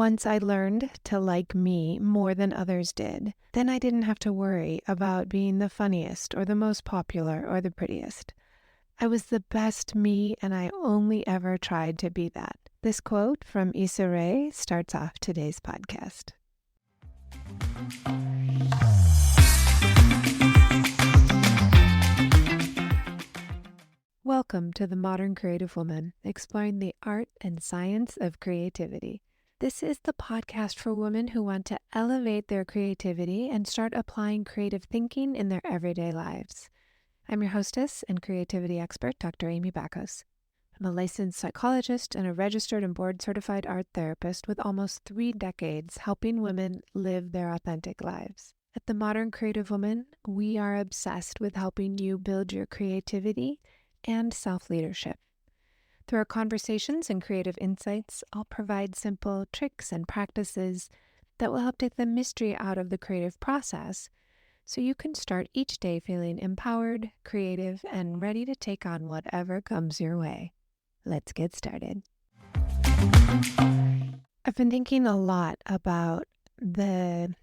Once I learned to like me more than others did, then I didn't have to worry about being the funniest or the most popular or the prettiest. I was the best me, and I only ever tried to be that. This quote from Issa Rae starts off today's podcast. Welcome to The Modern Creative Woman, exploring the art and science of creativity. This is the podcast for women who want to elevate their creativity and start applying creative thinking in their everyday lives. I'm your hostess and creativity expert, Dr. Amy Bacos. I'm a licensed psychologist and a registered and board-certified art therapist with almost 3 decades helping women live their authentic lives. At The Modern Creative Woman, we are obsessed with helping you build your creativity and self-leadership. Through our conversations and creative insights, I'll provide simple tricks and practices that will help take the mystery out of the creative process so you can start each day feeling empowered, creative, and ready to take on whatever comes your way. Let's get started. I've been thinking a lot about the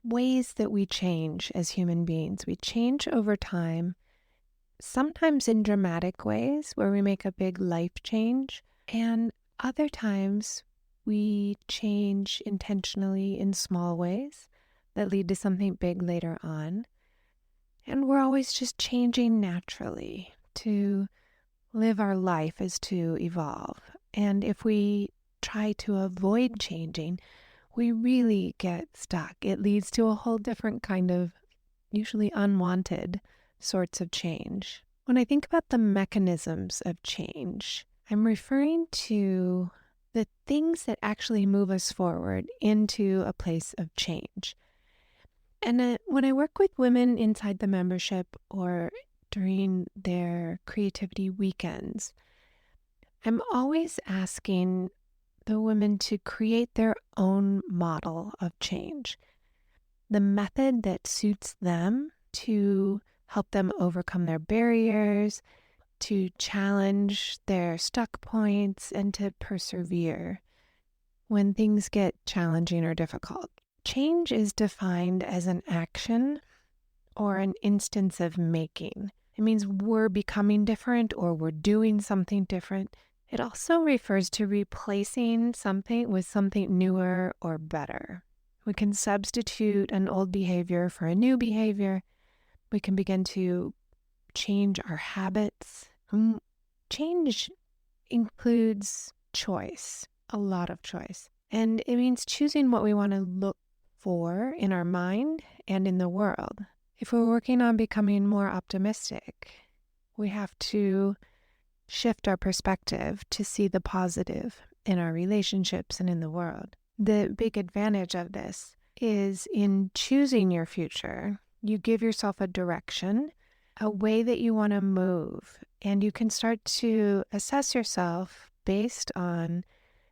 ways that we change as human beings. We change over time, sometimes in dramatic ways where we make a big life change, and other times we change intentionally in small ways that lead to something big later on. And we're always just changing naturally. To live our life is to evolve. And if we try to avoid changing, we really get stuck. It leads to a whole different kind of, usually unwanted, sorts of change. When I think about the mechanisms of change, I'm referring to the things that actually move us forward into a place of change. And when I work with women inside the membership or during their creativity weekends, I'm always asking the women to create their own model of change, the method that suits them to help them overcome their barriers, to challenge their stuck points, and to persevere when things get challenging or difficult. Change is defined as an action or an instance of making. It means we're becoming different or we're doing something different. It also refers to replacing something with something newer or better. We can substitute an old behavior for a new behavior. We can begin to change our habits. Change includes choice, a lot of choice. And it means choosing what we want to look for in our mind and in the world. If we're working on becoming more optimistic, we have to shift our perspective to see the positive in our relationships and in the world. The big advantage of this is in choosing your future, you give yourself a direction, a way that you want to move, and you can start to assess yourself based on,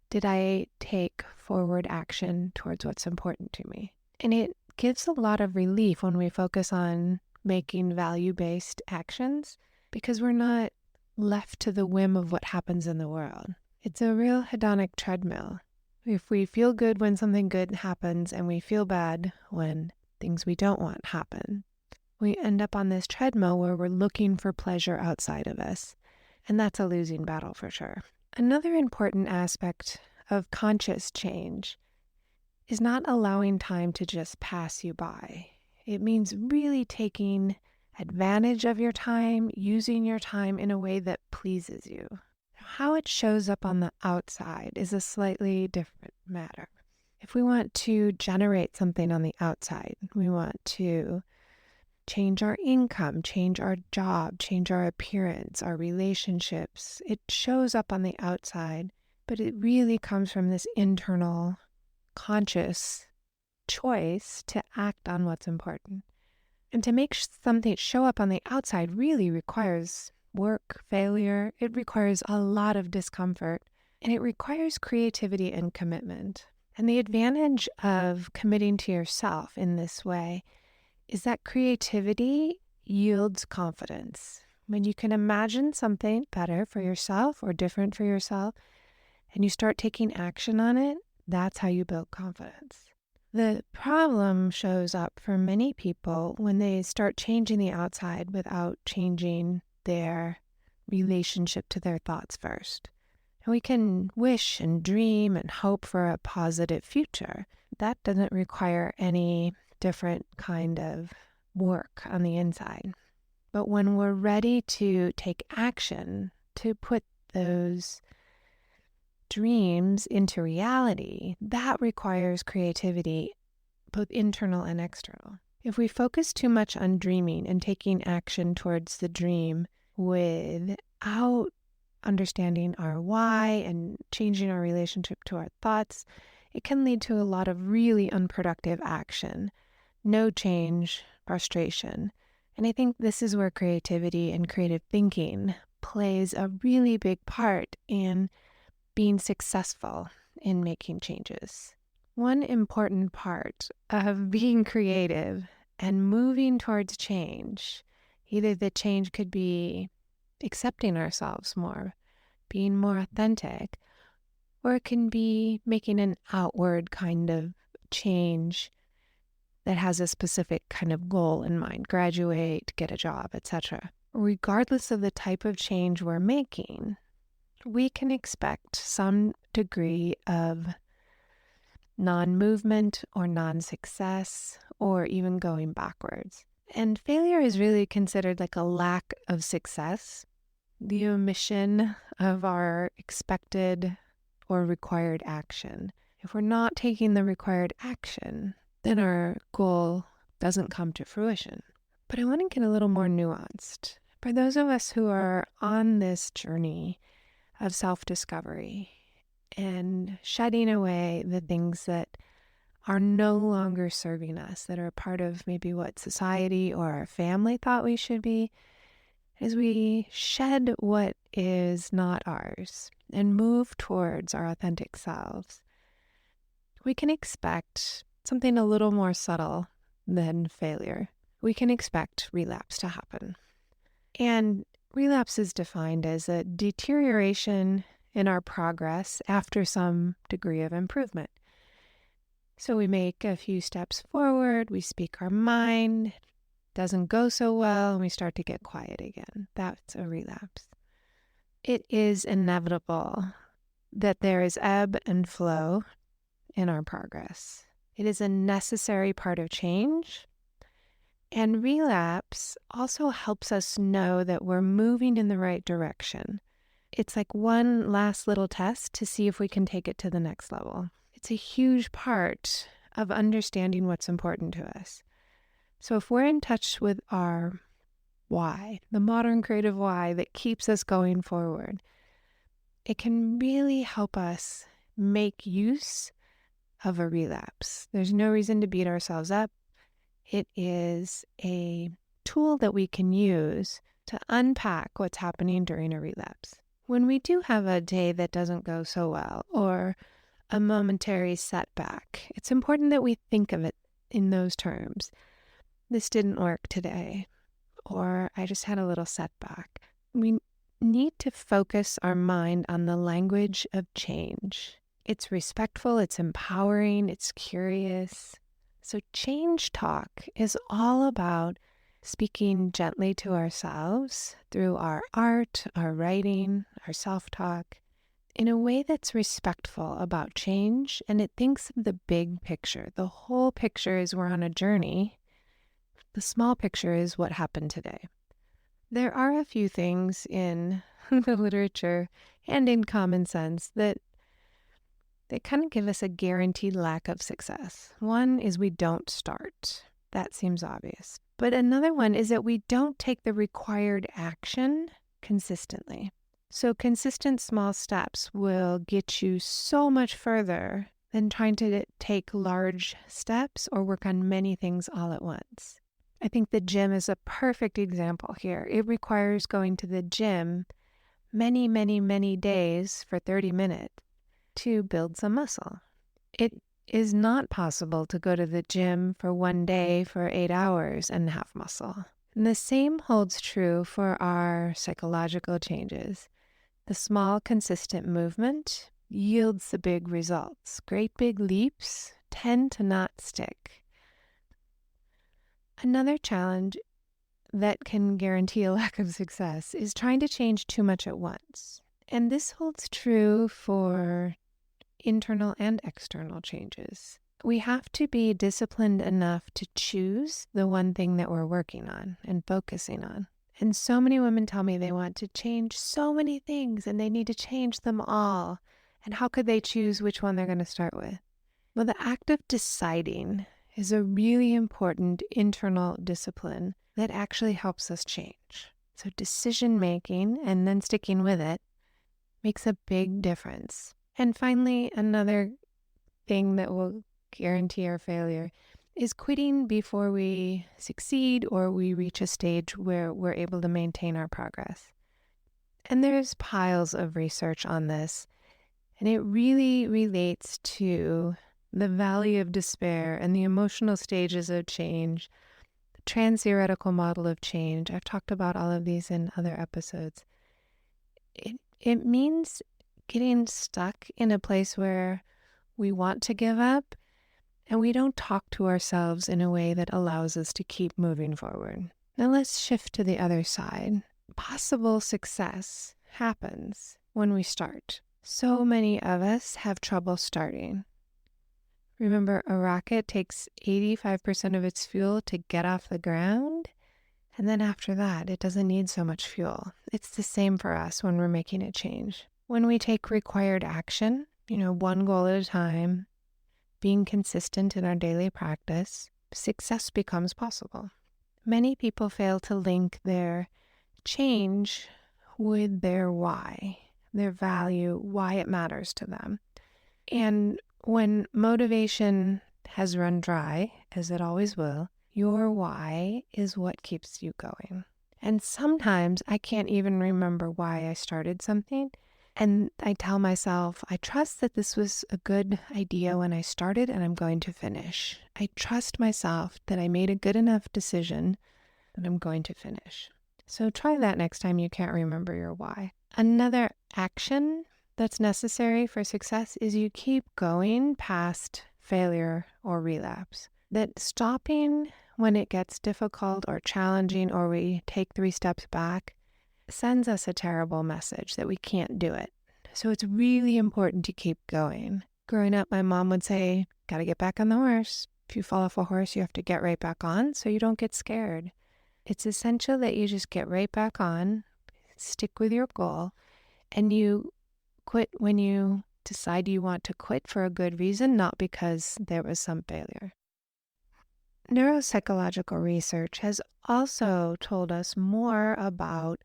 did I take forward action towards what's important to me? And it gives a lot of relief when we focus on making value-based actions because we're not left to the whim of what happens in the world. It's a real hedonic treadmill. If we feel good when something good happens and we feel bad when things we don't want happen, we end up on this treadmill where we're looking for pleasure outside of us. And that's a losing battle for sure. Another important aspect of conscious change is not allowing time to just pass you by. It means really taking advantage of your time, using your time in a way that pleases you. How it shows up on the outside is a slightly different matter. If we want to generate something on the outside, we want to change our income, change our job, change our appearance, our relationships. It shows up on the outside, but it really comes from this internal, conscious choice to act on what's important. And to make something show up on the outside really requires work, failure. It requires a lot of discomfort, and it requires creativity and commitment. And the advantage of committing to yourself in this way is that creativity yields confidence. When you can imagine something better for yourself or different for yourself, and you start taking action on it, That's how you build confidence. The problem shows up for many people when they start changing the outside without changing their relationship to their thoughts first. And we can wish and dream and hope for a positive future. That doesn't require any different kind of work on the inside. But when we're ready to take action to put those dreams into reality, that requires creativity, both internal and external. If we focus too much on dreaming and taking action towards the dream without understanding our why and changing our relationship to our thoughts, it can lead to a lot of really unproductive action, no change, frustration. And I think this is where creativity and creative thinking plays a really big part in being successful in making changes. One important part of being creative and moving towards change, either the change could be accepting ourselves more, being more authentic, or it can be making an outward kind of change that has a specific kind of goal in mind, graduate, get a job, etc. Regardless of the type of change we're making, we can expect some degree of non-movement or non-success or even going backwards. And failure is really considered like a lack of success, the omission of our expected or required action. If we're not taking the required action, then our goal doesn't come to fruition. But I want to get a little more nuanced. For those of us who are on this journey of self-discovery and shedding away the things that are no longer serving us, that are part of maybe what society or our family thought we should be, as we shed what is not ours and move towards our authentic selves, we can expect something a little more subtle than failure. We can expect relapse to happen. And relapse is defined as a deterioration in our progress after some degree of improvement. So we make a few steps forward, we speak our mind, doesn't go so well, and we start to get quiet again. That's a relapse. It is inevitable that there is ebb and flow in our progress. It is a necessary part of change. And relapse also helps us know that we're moving in the right direction. It's like one last little test to see if we can take it to the next level. It's a huge part of understanding what's important to us. So if we're in touch with our why, the modern creative why that keeps us going forward, it can really help us make use of a relapse. There's no reason to beat ourselves up. It is a tool that we can use to unpack what's happening during a relapse. When we do have a day that doesn't go so well or a momentary setback, it's important that we think of it in those terms. This didn't work today, or I just had a little setback. We need to focus our mind on the language of change. It's respectful, it's empowering, it's curious. So change talk is all about speaking gently to ourselves through our art, our writing, our self-talk, in a way that's respectful about change, and it thinks of the big picture. The whole picture is we're on a journey. The small picture is what happened today. There are a few things in the literature and in common sense that they kind of give us a guaranteed lack of success. One is we don't start. That seems obvious. But another one is that we don't take the required action consistently. So consistent small steps will get you so much further than trying to take large steps or work on many things all at once. I think the gym is a perfect example here. It requires going to the gym many, many, many days for 30 minutes to build some muscle. It is not possible to go to the gym for one day for 8 hours and have muscle. And the same holds true for our psychological changes. The small, consistent movement yields the big results. Great big leaps tend to not stick. Another challenge that can guarantee a lack of success is trying to change too much at once. And this holds true for internal and external changes. We have to be disciplined enough to choose the one thing that we're working on and focusing on. And so many women tell me they want to change so many things and they need to change them all. And how could they choose which one they're going to start with? Well, the act of deciding is a really important internal discipline that actually helps us change. So decision making and then sticking with it makes a big difference. And finally, another thing that will guarantee our failure is quitting before we succeed or we reach a stage where we're able to maintain our progress. And there's piles of research on this, and it really relates to the valley of despair and the emotional stages of change, the trans-theoretical model of change. I've talked about all of these in other episodes. It means getting stuck in a place where we want to give up and we don't talk to ourselves in a way that allows us to keep moving forward. Now let's shift to the other side. Possible success happens when we start. So many of us have trouble starting. Remember, a rocket takes 85% of its fuel to get off the ground, and then after that, it doesn't need so much fuel. It's the same for us when we're making a change. When we take required action, one goal at a time, being consistent in our daily practice, success becomes possible. Many people fail to link their change with their why, their value, why it matters to them. And when motivation has run dry, as it always will, your why is what keeps you going. And sometimes I can't even remember why I started something. And I tell myself, I trust that this was a good idea when I started and I'm going to finish. I trust myself that I made a good enough decision that I'm going to finish. So try that next time you can't remember your why. Another action that's necessary for success is you keep going past failure or relapse. That stopping when it gets difficult or challenging or we take 3 steps back sends us a terrible message that we can't do it. So it's really important to keep going. Growing up, my mom would say, gotta get back on the horse. If you fall off a horse, you have to get right back on so you don't get scared. It's essential that you just get right back on, stick with your goal, and you quit when you decide you want to quit for a good reason, not because there was some failure. Neuropsychological research has also told us more about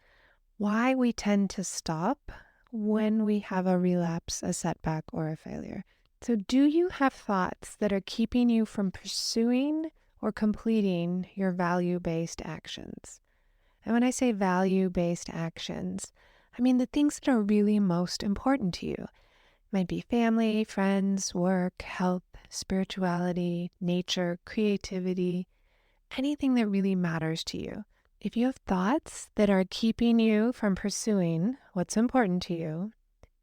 why we tend to stop when we have a relapse, a setback, or a failure. So do you have thoughts that are keeping you from pursuing or completing your value-based actions? And when I say value-based actions, I mean the things that are really most important to you. It might be family, friends, work, health, spirituality, nature, creativity, anything that really matters to you. If you have thoughts that are keeping you from pursuing what's important to you,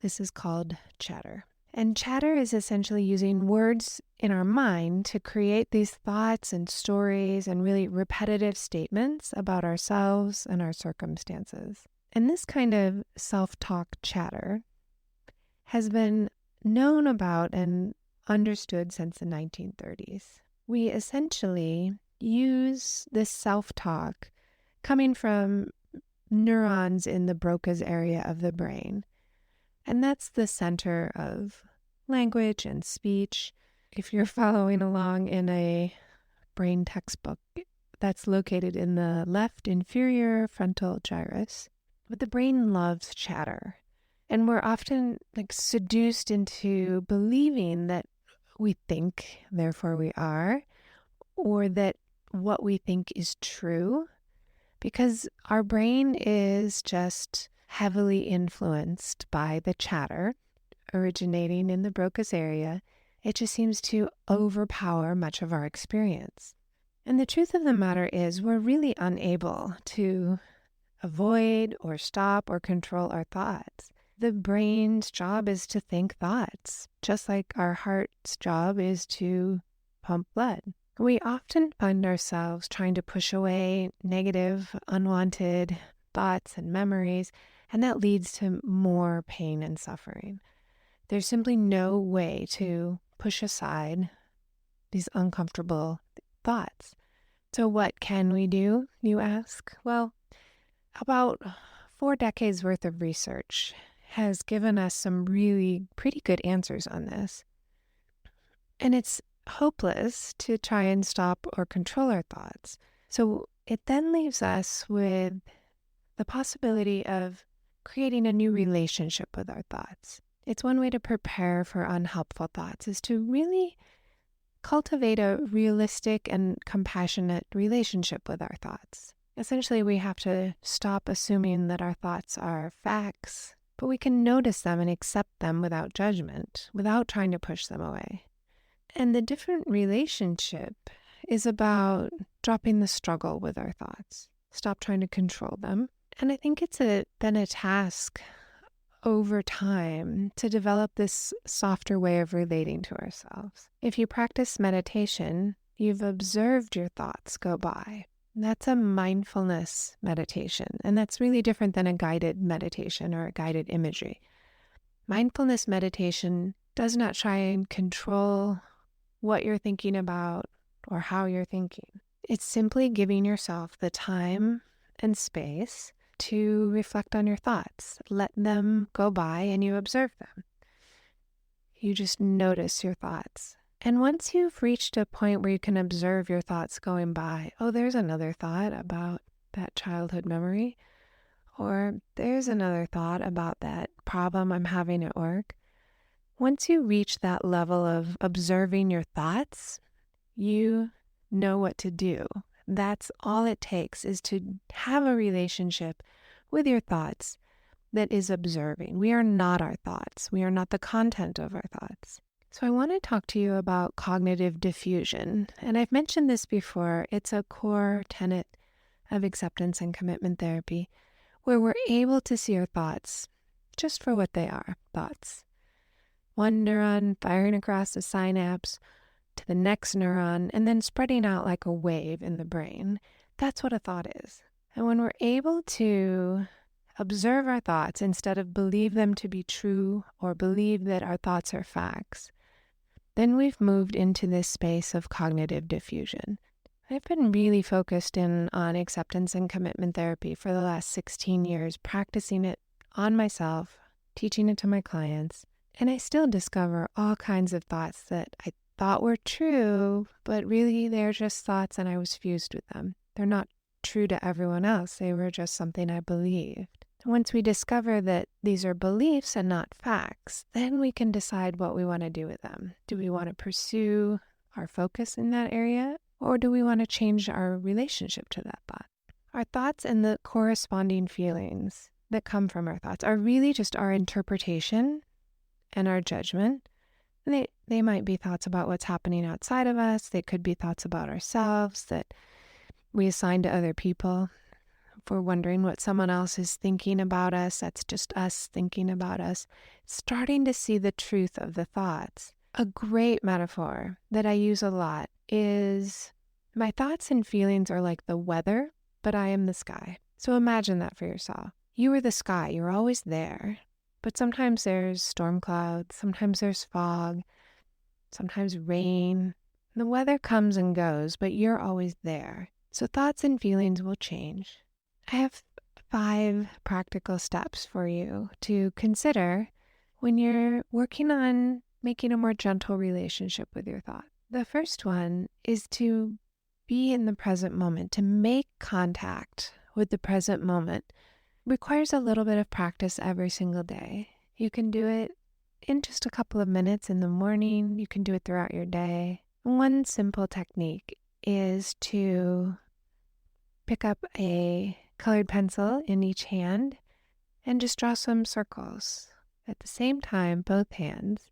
this is called chatter. And chatter is essentially using words in our mind to create these thoughts and stories and really repetitive statements about ourselves and our circumstances. And this kind of self-talk chatter has been known about and understood since the 1930s. We essentially use this self-talk coming from neurons in the Broca's area of the brain. And that's the center of language and speech. If you're following along in a brain textbook, that's located in the left inferior frontal gyrus. But the brain loves chatter. And we're often seduced into believing that we think, therefore we are, or that what we think is true, because our brain is just heavily influenced by the chatter originating in the Broca's area. It just seems to overpower much of our experience. And the truth of the matter is we're really unable to avoid or stop or control our thoughts. The brain's job is to think thoughts, just like our heart's job is to pump blood. We often find ourselves trying to push away negative, unwanted thoughts and memories, and that leads to more pain and suffering. There's simply no way to push aside these uncomfortable thoughts. So what can we do, you ask? Well, about 4 decades worth of research has given us some really pretty good answers on this. And it's hopeless to try and stop or control our thoughts. So it then leaves us with the possibility of creating a new relationship with our thoughts. It's one way to prepare for unhelpful thoughts is to really cultivate a realistic and compassionate relationship with our thoughts. Essentially, we have to stop assuming that our thoughts are facts, but we can notice them and accept them without judgment, without trying to push them away. And the different relationship is about dropping the struggle with our thoughts, stop trying to control them. And I think it's then a task over time to develop this softer way of relating to ourselves. If you practice meditation, you've observed your thoughts go by. That's a mindfulness meditation, and that's really different than a guided meditation or a guided imagery. Mindfulness meditation does not try and control what you're thinking about or how you're thinking. It's simply giving yourself the time and space to reflect on your thoughts. Let them go by and you observe them. You just notice your thoughts. And once you've reached a point where you can observe your thoughts going by, oh, there's another thought about that childhood memory, or there's another thought about that problem I'm having at work. Once you reach that level of observing your thoughts, you know what to do. That's all it takes, is to have a relationship with your thoughts that is observing. We are not our thoughts. We are not the content of our thoughts. So I want to talk to you about cognitive diffusion. And I've mentioned this before. It's a core tenet of acceptance and commitment therapy, where we're able to see our thoughts just for what they are, thoughts. One neuron firing across a synapse to the next neuron and then spreading out like a wave in the brain. That's what a thought is. And when we're able to observe our thoughts instead of believe them to be true or believe that our thoughts are facts, then we've moved into this space of cognitive diffusion. I've been really focused in on acceptance and commitment therapy for the last 16 years, practicing it on myself, teaching it to my clients, and I still discover all kinds of thoughts that I thought were true, but really they're just thoughts and I was fused with them. They're not true to everyone else. They were just something I believed. Once we discover that these are beliefs and not facts, then we can decide what we want to do with them. Do we want to pursue our focus in that area, or do we want to change our relationship to that thought? Our thoughts and the corresponding feelings that come from our thoughts are really just our interpretation and our judgment. They might be thoughts about what's happening outside of us. They could be thoughts about ourselves that we assign to other people. If we're wondering what someone else is thinking about us, that's just us thinking about us. Starting to see the truth of the thoughts. A great metaphor that I use a lot is my thoughts and feelings are like the weather, but I am the sky. So imagine that for yourself. You are the sky. You're always there. But sometimes there's storm clouds. Sometimes there's fog. Sometimes rain. The weather comes and goes, but you're always there. So thoughts and feelings will change. I have 5 practical steps for you to consider when you're working on making a more gentle relationship with your thought. The first one is to be in the present moment, to make contact with the present moment. It requires a little bit of practice every single day. You can do it in just a couple of minutes in the morning. You can do it throughout your day. One simple technique is to pick up a colored pencil in each hand and just draw some circles. At the same time, both hands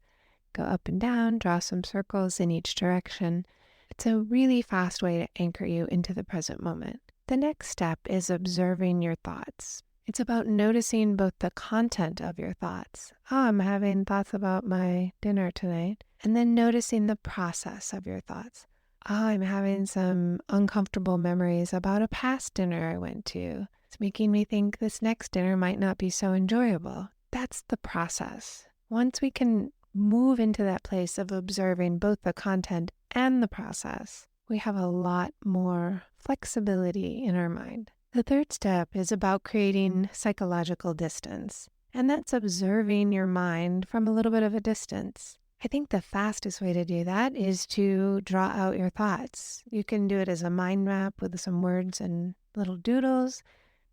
go up and down, draw some circles in each direction. It's a really fast way to anchor you into the present moment. The next step is observing your thoughts. It's about noticing both the content of your thoughts. Oh, I'm having thoughts about my dinner tonight. And then noticing the process of your thoughts. Oh, I'm having some uncomfortable memories about a past dinner I went to. It's making me think this next dinner might not be so enjoyable. That's the process. Once we can move into that place of observing both the content and the process, we have a lot more flexibility in our mind. The third step is about creating psychological distance, and that's observing your mind from a little bit of a distance. I think the fastest way to do that is to draw out your thoughts. You can do it as a mind map with some words and little doodles,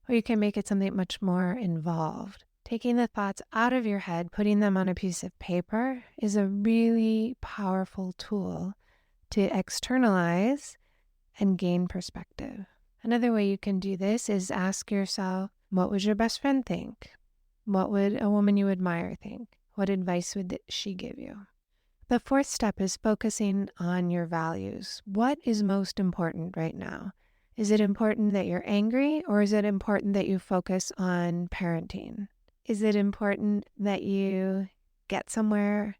or you can make it something much more involved. Taking the thoughts out of your head, putting them on a piece of paper is a really powerful tool to externalize and gain perspective. Another way you can do this is ask yourself, what would your best friend think? What would a woman you admire think? What advice would she give you? The fourth step is focusing on your values. What is most important right now? Is it important that you're angry, or is it important that you focus on parenting? Is it important that you get somewhere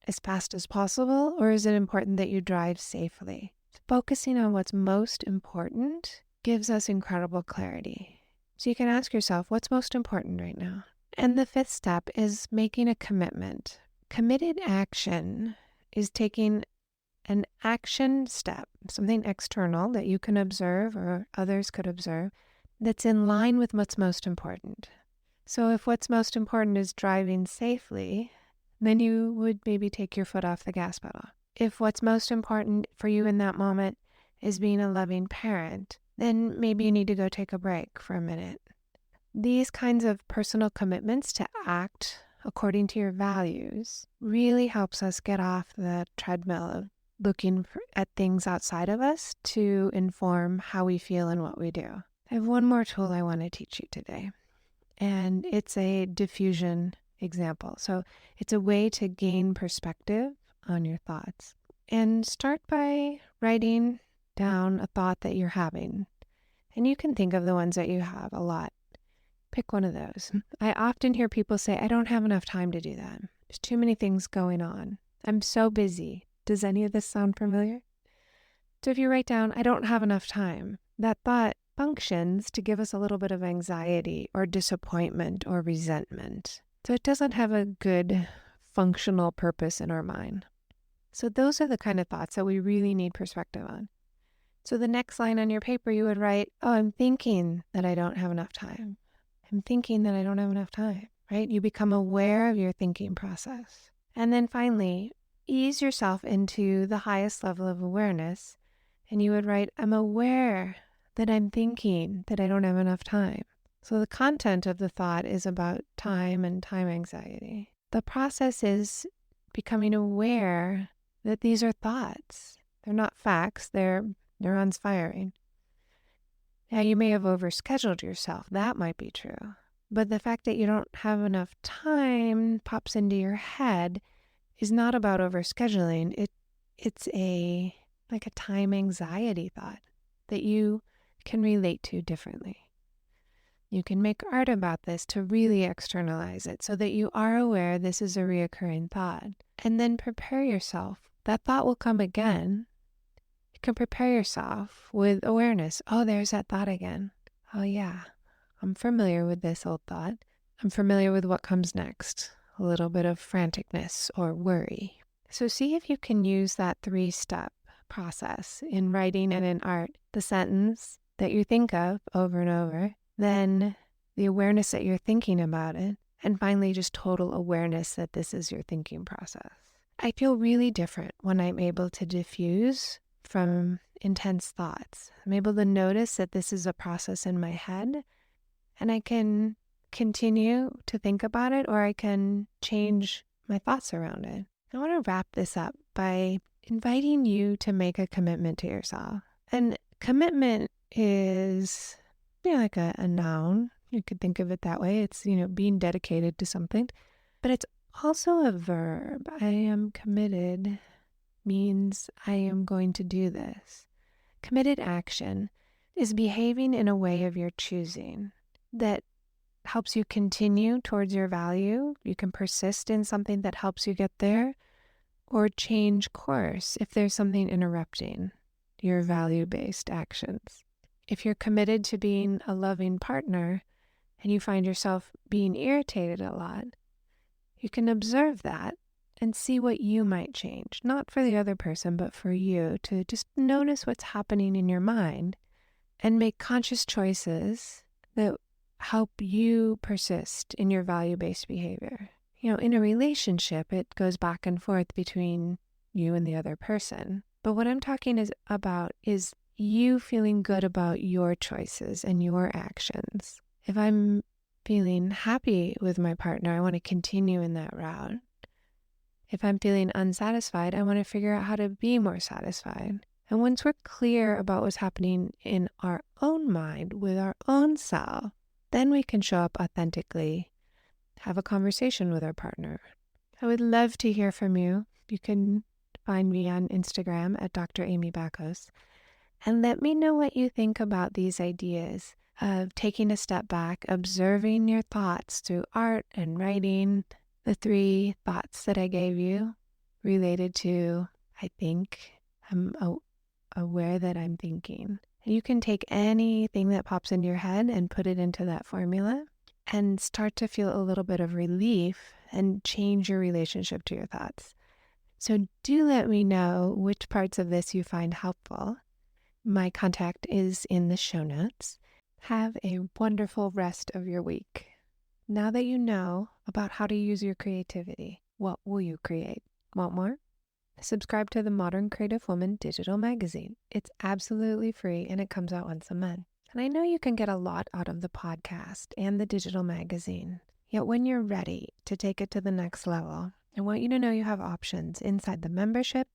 as fast as possible, or is it important that you drive safely? Focusing on what's most important gives us incredible clarity. So you can ask yourself, what's most important right now? And the fifth step is making a commitment. Committed action is taking an action step, something external that you can observe or others could observe, that's in line with what's most important. So if what's most important is driving safely, then you would maybe take your foot off the gas pedal. If what's most important for you in that moment is being a loving parent, then maybe you need to go take a break for a minute. These kinds of personal commitments to act according to your values really helps us get off the treadmill of looking at things outside of us to inform how we feel and what we do. I have one more tool I want to teach you today, and it's a diffusion example. So it's a way to gain perspective on your thoughts. And start by writing down a thought that you're having. And you can think of the ones that you have a lot. Pick one of those. I often hear people say, I don't have enough time to do that. There's too many things going on. I'm so busy. Does any of this sound familiar? So if you write down, I don't have enough time, that thought functions to give us a little bit of anxiety or disappointment or resentment. So it doesn't have a good functional purpose in our mind. So those are the kind of thoughts that we really need perspective on. So the next line on your paper, you would write, oh, I'm thinking that I don't have enough time. I'm thinking that I don't have enough time, right? You become aware of your thinking process. And then finally, ease yourself into the highest level of awareness. And you would write, I'm aware that I'm thinking that I don't have enough time. So the content of the thought is about time and time anxiety. The process is becoming aware that these are thoughts. They're not facts, they're neurons firing. Now, you may have overscheduled yourself. That might be true. But the fact that you don't have enough time pops into your head is not about overscheduling. It's like a time anxiety thought that you can relate to differently. You can make art about this to really externalize it so that you are aware this is a reoccurring thought. And then prepare yourself. That thought will come again. You can prepare yourself with awareness. Oh, there's that thought again. Oh yeah, I'm familiar with this old thought. I'm familiar with what comes next. A little bit of franticness or worry. So see if you can use that 3-step process in writing and in art. The sentence that you think of over and over, then the awareness that you're thinking about it, and finally just total awareness that this is your thinking process. I feel really different when I'm able to diffuse from intense thoughts. I'm able to notice that this is a process in my head, and I can continue to think about it, or I can change my thoughts around it. I want to wrap this up by inviting you to make a commitment to yourself. And commitment is like a noun. You could think of it that way. It's, being dedicated to something. But it's also a verb. I am committed means I am going to do this. Committed action is behaving in a way of your choosing that helps you continue towards your value. You can persist in something that helps you get there, or change course if there's something interrupting your value-based actions. If you're committed to being a loving partner and you find yourself being irritated a lot, you can observe that and see what you might change, not for the other person, but for you, to just notice what's happening in your mind and make conscious choices that help you persist in your value-based behavior. In a relationship, it goes back and forth between you and the other person. But what I'm talking about is you feeling good about your choices and your actions. If I'm feeling happy with my partner, I want to continue in that route. If I'm feeling unsatisfied, I want to figure out how to be more satisfied. And once we're clear about what's happening in our own mind with our own self, then we can show up authentically, have a conversation with our partner. I would love to hear from you. You can find me on Instagram at Dr. Amy Bacos, and let me know what you think about these ideas of taking a step back, observing your thoughts through art and writing. The 3 thoughts that I gave you related to I think, I'm aware that I'm thinking. And you can take anything that pops into your head and put it into that formula and start to feel a little bit of relief and change your relationship to your thoughts. So do let me know which parts of this you find helpful. My contact is in the show notes. Have a wonderful rest of your week. Now that you know about how to use your creativity, what will you create? Want more? Subscribe to the Modern Creative Woman digital magazine. It's absolutely free and it comes out once a month. And I know you can get a lot out of the podcast and the digital magazine. Yet when you're ready to take it to the next level, I want you to know you have options inside the membership.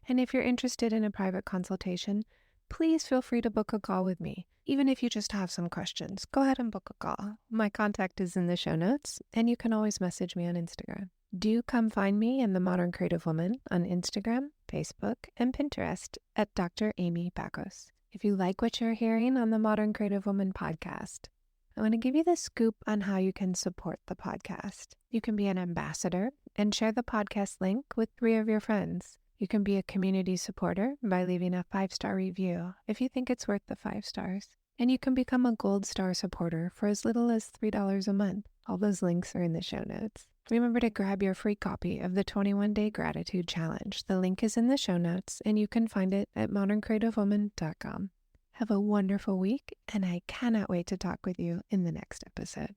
And if you're interested in a private consultation, please feel free to book a call with me. Even if you just have some questions, go ahead and book a call. My contact is in the show notes, and you can always message me on Instagram. Do come find me and the Modern Creative Woman on Instagram, Facebook, and Pinterest at Dr. Amy Bacos. If you like what you're hearing on the Modern Creative Woman podcast, I want to give you the scoop on how you can support the podcast. You can be an ambassador and share the podcast link with 3 of your friends. You can be a community supporter by leaving a 5-star review if you think it's worth the 5 stars. And you can become a Gold Star supporter for as little as $3 a month. All those links are in the show notes. Remember to grab your free copy of the 21-Day Gratitude Challenge. The link is in the show notes, and you can find it at moderncreativewoman.com. Have a wonderful week, and I cannot wait to talk with you in the next episode.